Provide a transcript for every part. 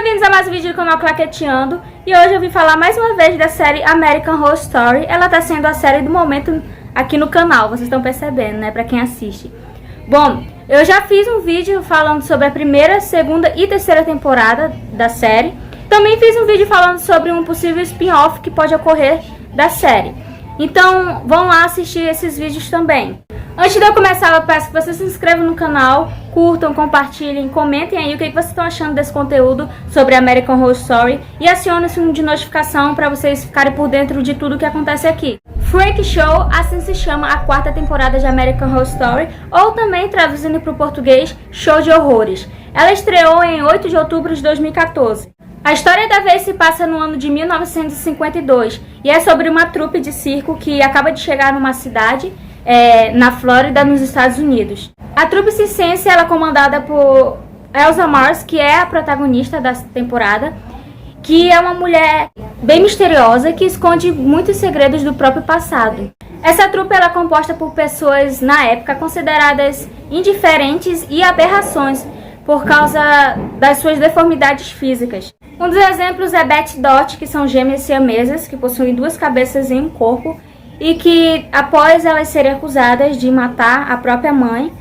bem-vindos a mais um vídeo do canal Claqueteando. E hoje eu vim falar mais uma vez da série American Horror Story. Ela tá sendo a série do momento aqui no canal, vocês estão percebendo, né, pra quem assiste. Bom, eu já fiz um vídeo falando sobre a primeira, segunda e terceira temporada da série. Também fiz um vídeo falando sobre um possível spin-off que pode ocorrer da série. Então, vão lá assistir esses vídeos também. Antes de eu começar, eu peço que vocês se inscrevam no canal, curtam, compartilhem, comentem aí o que vocês estão achando desse conteúdo sobre American Horror Story e acionem o sininho de notificação para vocês ficarem por dentro de tudo que acontece aqui. Freak Show, assim se chama a quarta temporada de American Horror Story, ou também, traduzindo para o português, Show de Horrores. Ela estreou em 8 de outubro de 2014. A história da vez se passa no ano de 1952 e é sobre uma trupe de circo que acaba de chegar numa cidade na Flórida, nos Estados Unidos. A trupe circense ela é comandada por Elsa Mars, que é a protagonista da temporada, que é uma mulher bem misteriosa que esconde muitos segredos do próprio passado. Essa trupe ela é composta por pessoas, na época, consideradas indiferentes e aberrações por causa das suas deformidades físicas. Um dos exemplos é Beth Dot, que são gêmeas siamesas, que possuem duas cabeças em um corpo, e que, após elas serem acusadas de matar a própria mãe,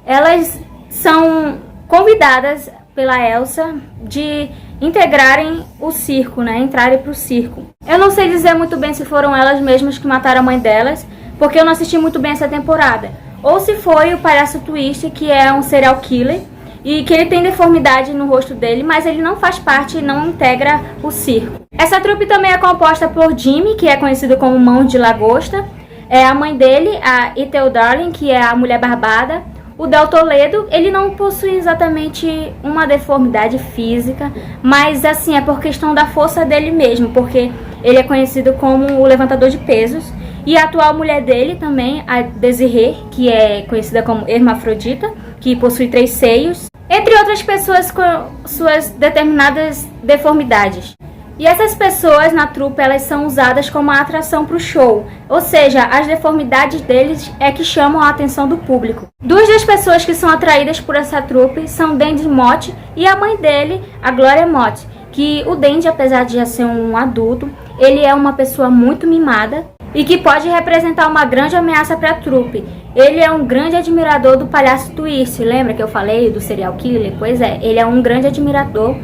elas são convidadas pela Elsa de integrarem o circo, entrarem para o circo. Eu não sei dizer muito bem se foram elas mesmas que mataram a mãe delas, porque eu não assisti muito bem essa temporada. Ou se foi o palhaço Twist, que é um serial killer, e que ele tem deformidade no rosto dele, mas ele não faz parte e não integra o circo. Essa trupe também é composta por Jimmy, que é conhecido como Mão de Lagosta, a mãe dele, a Ethel Darling, que é a mulher barbada, o Del Toledo. Ele não possui exatamente uma deformidade física, mas assim, é por questão da força dele mesmo, porque ele é conhecido como o levantador de pesos. E a atual mulher dele também, a Desiree, que é conhecida como hermafrodita, que possui 3 seios, entre outras pessoas com suas determinadas deformidades. E essas pessoas na trupe, elas são usadas como uma atração para o show, ou seja, as deformidades deles é que chamam a atenção do público. Duas das pessoas que são atraídas por essa trupe são Dandy Mott e a mãe dele, a Gloria Mott, que o Dandy, apesar de já ser um adulto, ele é uma pessoa muito mimada e que pode representar uma grande ameaça para a trupe. Ele é um grande admirador do palhaço Twist, lembra que eu falei do serial killer? Pois é, ele é um grande admirador.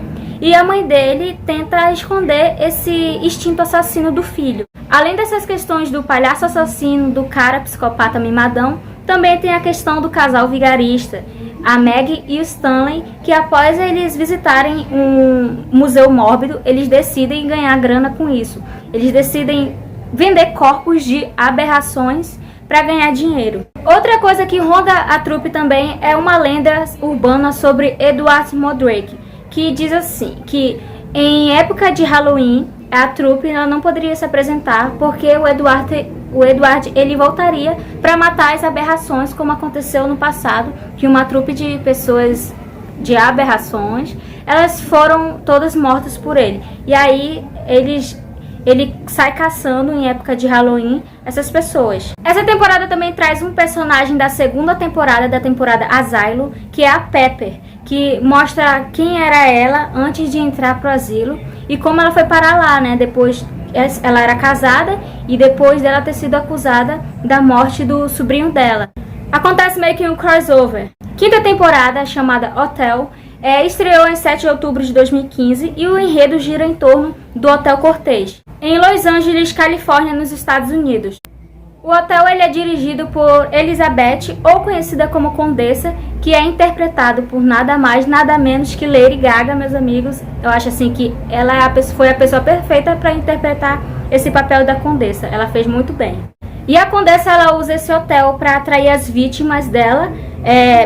E a mãe dele tenta esconder esse instinto assassino do filho. Além dessas questões do palhaço assassino, do cara psicopata mimadão, também tem a questão do casal vigarista, a Meg e o Stanley, que após eles visitarem um museu mórbido, eles decidem ganhar grana com isso. Eles decidem vender corpos de aberrações para ganhar dinheiro. Outra coisa que ronda a trupe também é uma lenda urbana sobre Edward Modrake, que diz assim, que em época de Halloween, a trupe ela não poderia se apresentar porque o Edward ele voltaria para matar as aberrações, como aconteceu no passado, que uma trupe de pessoas de aberrações, elas foram todas mortas por ele. E aí ele sai caçando em época de Halloween essas pessoas. Essa temporada também traz um personagem da segunda temporada, da temporada Asylum, que é a Pepper, que mostra quem era ela antes de entrar pro asilo e como ela foi parar lá, Depois ela era casada e depois dela ter sido acusada da morte do sobrinho dela. Acontece meio que um crossover. Quinta temporada, chamada Hotel, estreou em 7 de outubro de 2015 e o enredo gira em torno do Hotel Cortez, em Los Angeles, Califórnia, nos Estados Unidos. O hotel ele é dirigido por Elizabeth, ou conhecida como Condessa, que é interpretado por nada mais, nada menos que Lady Gaga, meus amigos. Eu acho assim que ela foi a pessoa perfeita para interpretar esse papel da Condessa. Ela fez muito bem. E a Condessa ela usa esse hotel para atrair as vítimas dela,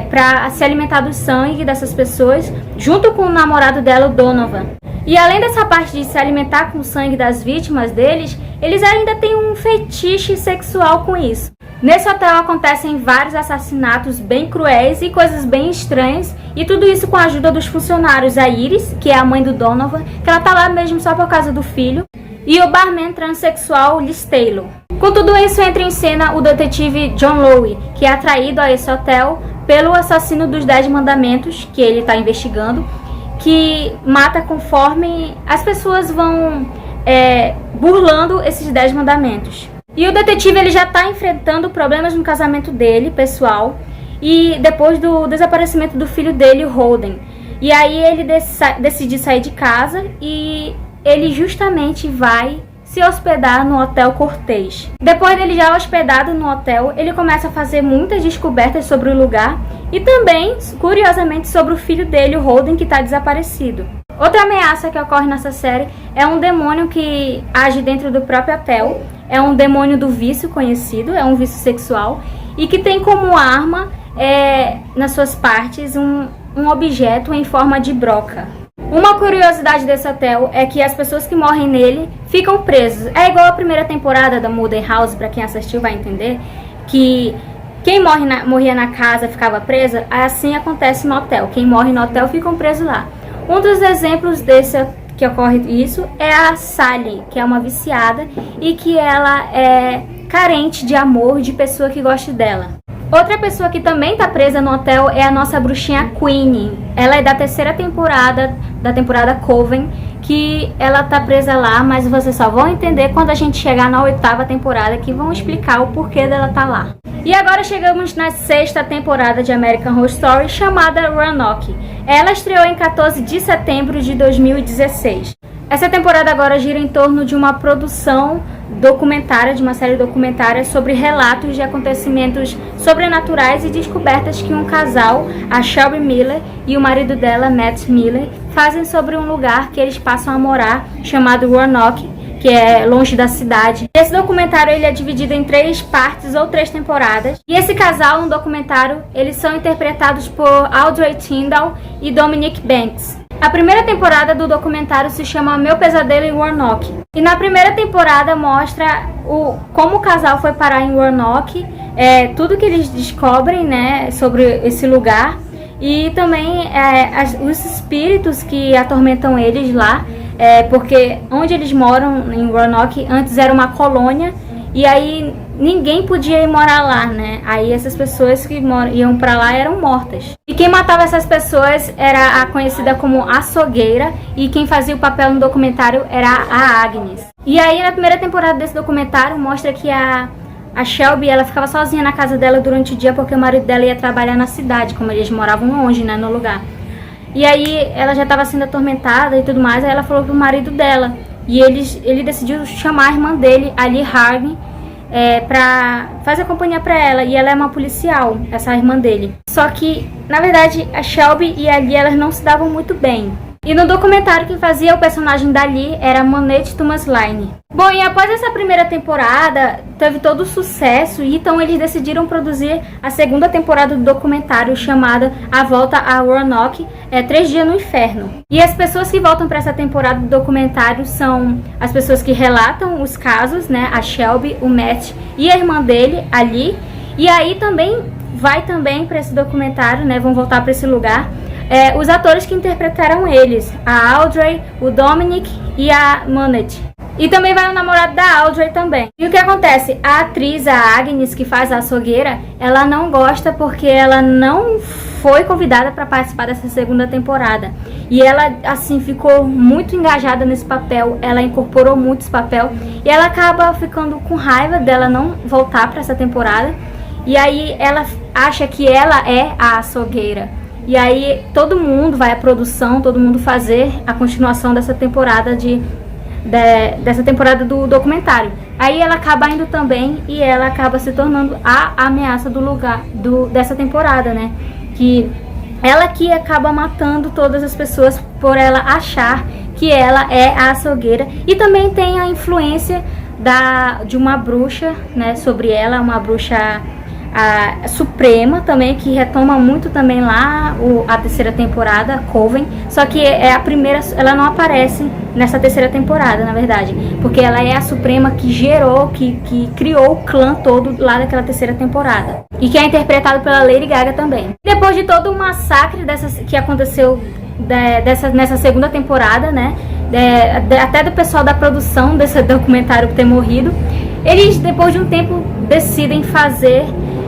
para se alimentar do sangue dessas pessoas, junto com o namorado dela, o Donovan. E além dessa parte de se alimentar com o sangue das vítimas deles, eles ainda têm um fetiche sexual com isso. Nesse hotel acontecem vários assassinatos bem cruéis e coisas bem estranhas, e tudo isso com a ajuda dos funcionários, a Iris, que é a mãe do Donovan, que ela tá lá mesmo só por causa do filho, e o barman transexual Liz Taylor. Com tudo isso entra em cena o detetive John Lowe, que é atraído a esse hotel pelo assassino dos 10 mandamentos, que ele está investigando, que mata conforme as pessoas vão burlando esses 10 mandamentos. E o detetive ele já está enfrentando problemas no casamento dele, pessoal, e depois do desaparecimento do filho dele, o Holden. E aí ele decide sair de casa e ele justamente vai se hospedar no Hotel Cortez. Depois dele já hospedado no hotel, ele começa a fazer muitas descobertas sobre o lugar e também, curiosamente, sobre o filho dele, o Holden, que está desaparecido. Outra ameaça que ocorre nessa série é um demônio que age dentro do próprio hotel. É um demônio do vício conhecido, é um vício sexual e que tem como arma, nas suas partes, um objeto em forma de broca. Uma curiosidade desse hotel é que as pessoas que morrem nele ficam presas. É igual a primeira temporada da Mulder House, para quem assistiu vai entender, que quem morria na casa ficava presa, assim acontece no hotel. Quem morre no hotel ficam presos lá. Um dos exemplos desse que ocorre isso é a Sally, que é uma viciada e que ela é carente de amor de pessoa que goste dela. Outra pessoa que também está presa no hotel é a nossa bruxinha Queenie. Ela é da terceira temporada, da temporada Coven, que ela tá presa lá, mas vocês só vão entender quando a gente chegar na 8ª temporada, que vão explicar o porquê dela tá lá. E agora chegamos na 6ª temporada de American Horror Story, chamada Roanoke. Ela estreou em 14 de setembro de 2016. Essa temporada agora gira em torno de uma produção documentária, de uma série documentária sobre relatos de acontecimentos sobrenaturais e descobertas que um casal, a Shelby Miller e o marido dela, Matt Miller, fazem sobre um lugar que eles passam a morar, chamado Roanoke, que é longe da cidade. Esse documentário ele é dividido em 3 partes ou 3 temporadas. E esse casal no documentário, eles são interpretados por Audrey Tyndall e Dominic Banks. A primeira temporada do documentário se chama Meu Pesadelo em Roanoke. E na primeira temporada mostra como o casal foi parar em Roanoke, tudo que eles descobrem, né, sobre esse lugar. E também os espíritos que atormentam eles lá, porque onde eles moram, em Roanoke, antes era uma colônia, e aí ninguém podia ir morar lá, né? Aí essas pessoas que iam pra lá eram mortas. E quem matava essas pessoas era a conhecida como açougueira, e quem fazia o papel no documentário era a Agnes. E aí na primeira temporada desse documentário mostra que a Shelby, ela ficava sozinha na casa dela durante o dia porque o marido dela ia trabalhar na cidade, como eles moravam longe, né, no lugar. E aí ela já estava sendo atormentada e tudo mais, aí ela falou pro marido dela. E ele decidiu chamar a irmã dele, a Lee Harvey, pra fazer companhia pra ela. E ela é uma policial, essa irmã dele. Só que, na verdade, a Shelby e a Lee, elas não se davam muito bem. E no documentário quem fazia o personagem da Lee era Monette Thomas Line. Bom, e após essa primeira temporada, teve todo o sucesso, e então eles decidiram produzir a 2ª temporada do documentário, chamada A Volta a Roanoke, 3 Dias no Inferno. E as pessoas que voltam para essa temporada do documentário são as pessoas que relatam os casos, né, a Shelby, o Matt e a irmã dele, a Lee. E aí também vai para esse documentário, né, vão voltar para esse lugar, os atores que interpretaram eles, a Audrey, o Dominic e a Monette. E também vai o namorado da Audrey também. E o que acontece? A atriz, a Agnes, que faz a açougueira, ela não gosta porque ela não foi convidada para participar dessa 2ª temporada. E ela, assim, ficou muito engajada nesse papel, ela incorporou muito esse papel, e ela acaba ficando com raiva dela não voltar para essa temporada. E aí ela acha que ela é a açougueira. E aí todo mundo vai à produção, todo mundo fazer a continuação dessa temporada dessa temporada do documentário. Aí ela acaba indo também e ela acaba se tornando a ameaça do lugar dessa temporada, né? Que ela que acaba matando todas as pessoas por ela achar que ela é a açougueira. E também tem a influência de uma bruxa, né, sobre ela, uma bruxa Suprema também, que retoma muito também lá a 3ª temporada, Coven, só que a primeira, ela não aparece nessa 3ª temporada, na verdade, porque ela é a Suprema que gerou, que criou o clã todo lá daquela 3ª temporada, e que é interpretado pela Lady Gaga também. Depois de todo o massacre que aconteceu nessa 2ª temporada, né, até do pessoal da produção desse documentário ter morrido, eles depois de um tempo decidem fazer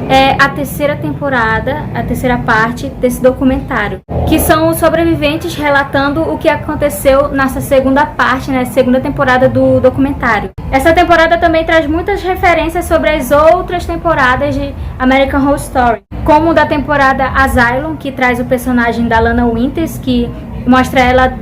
é a terceira temporada, a terceira parte desse documentário, que são os sobreviventes relatando o que aconteceu nessa segunda parte, né, segunda temporada do documentário. Essa temporada também traz muitas referências sobre as outras temporadas de American Horror Story, como da temporada Asylum, que traz o personagem da Lana Winters, que mostra ela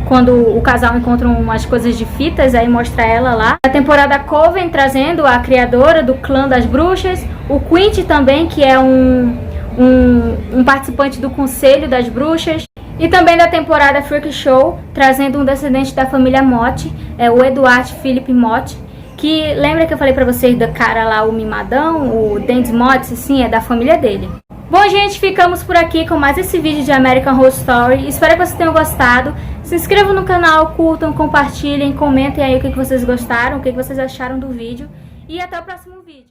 quando o casal encontra umas coisas de fitas, aí mostra ela lá. A temporada Coven, trazendo a criadora do clã das bruxas. O Quint também, que é um participante do Conselho das Bruxas. E também da temporada Freak Show, trazendo um descendente da família Mott, o Edward Philip Mott. Que lembra que eu falei pra vocês do cara lá, o mimadão, o Dandy Mott, sim, é da família dele. Bom, gente, ficamos por aqui com mais esse vídeo de American Horror Story. Espero que vocês tenham gostado. Se inscrevam no canal, curtam, compartilhem, comentem aí o que vocês gostaram, o que vocês acharam do vídeo. E até o próximo vídeo.